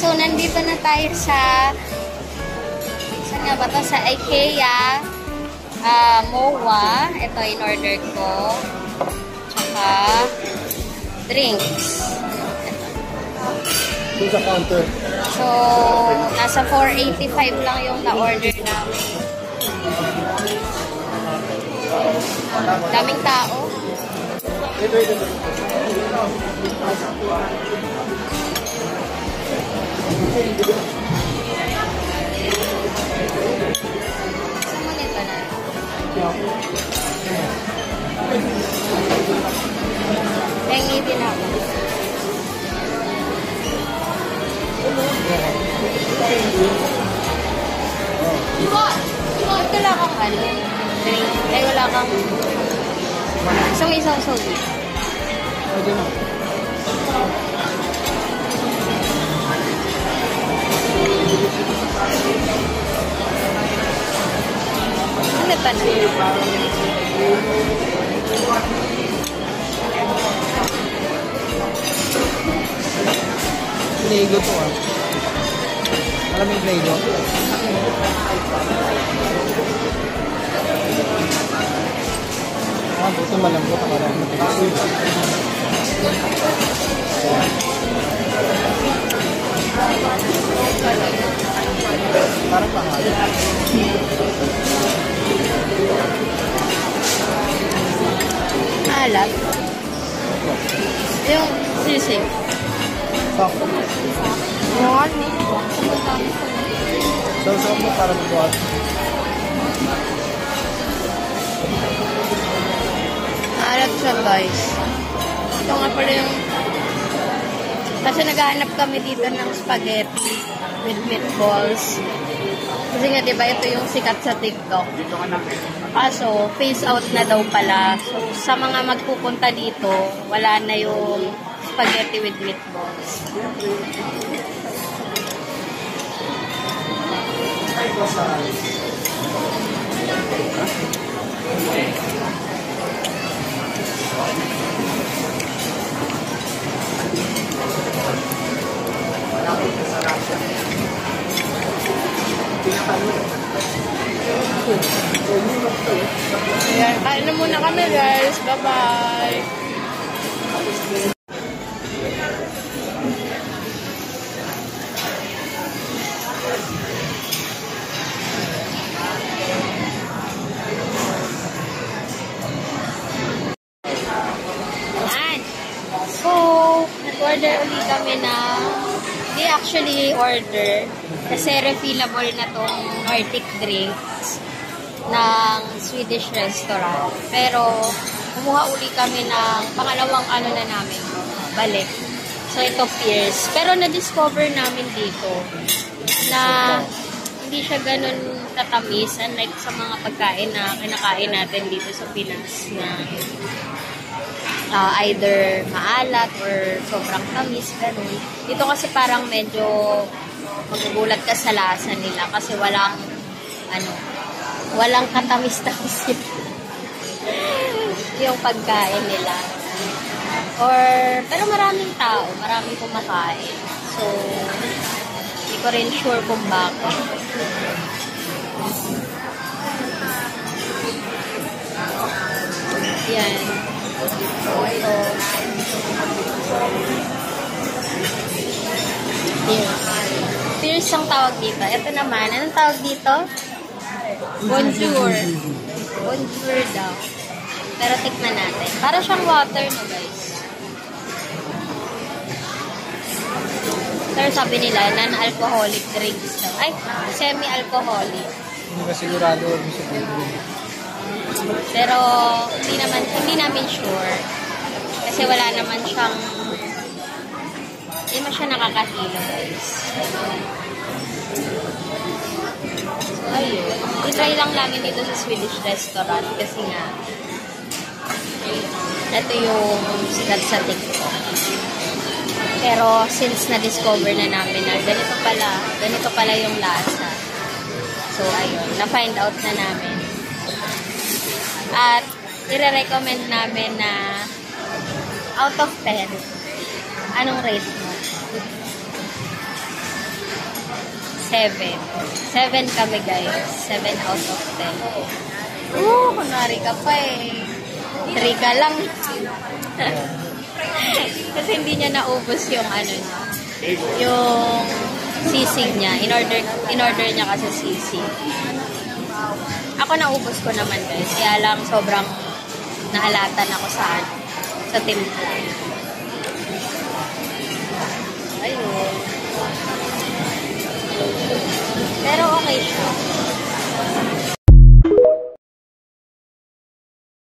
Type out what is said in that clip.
So, nandito na tayo sa saan nga ba to? Sa IKEA MOA. Ito, in-order ko. Tsaka drinks. Ito sa counter. So, nasa 485 lang yung na-order namin. Daming tao. Sumunod ba na? Pengi din ako. Wala kang ano? Drink. Ay, wala kang... So, isang soda. Pwede na. Ano pa na? Play-Doh to ah. Malaming Play-Doh. Buto malambot ang marami. Parang pangal. Alat. Yung sisig. Sakto. What? Saw-saw mo para magbuhat. Alat siya, guys. Ito nga pala yung... Kasi naghahanap kami dito ng spaghetti with meatballs. Kasi nga, diba, ito yung sikat sa TikTok. Kaso, phase out na daw pala. So, sa mga magpupunta dito, wala na yung spaghetti with meatballs. Ayan, kain na muna kami, guys. Bye-bye. So, nag-order ulit kami na hindi actually order kasi refillable na tong Nordic drinks ng Swedish restaurant. Pero, kumuha uli kami ng pangalawang ano na namin, balik. So, ito Pierce. Pero, na-discover namin dito na hindi siya ganun katamis unlike sa mga pagkain na kinakain natin dito sa Pinas na either maalat or sobrang tamis, ganun. Dito kasi parang medyo magugulat ka sa lasa nila kasi walang katamis-tamis yung pagkain nila. Pero maraming tao, maraming kumakain. So, hindi ko rin sure kung bakit. Yan. Ito. Pierce ang tawag dito. Ito naman, anong tawag dito? Bonjour. Bonjour daw. Pero tikman natin. Para siyang water, no, guys. Pero sabi nila, non-alcoholic drinks daw. Ay, semi-alcoholic. Hindi ba sigurado gusto ko yun? Pero hindi namin sure. Kasi wala naman siyang hindi naman siya nakakahilo, guys. So, ayun. I-try lang namin dito sa Swedish restaurant kasi nga ito yung sikat sa TikTok. Pero since na-discover na namin na ganito pala yung lasa. So, ayun. Na-find out na namin. At i-recommend namin na out of 10, anong rate mo? 7. 7 kami guys. 7 out of 10. Kunwari ka pa eh. 3 ka lang. Kasi hindi niya naubos yung ano niya. Yung sisig niya. In-order niya kasi sisig. Ako naubos ko naman guys. Kaya lang sobrang naalatan ako sa timpla.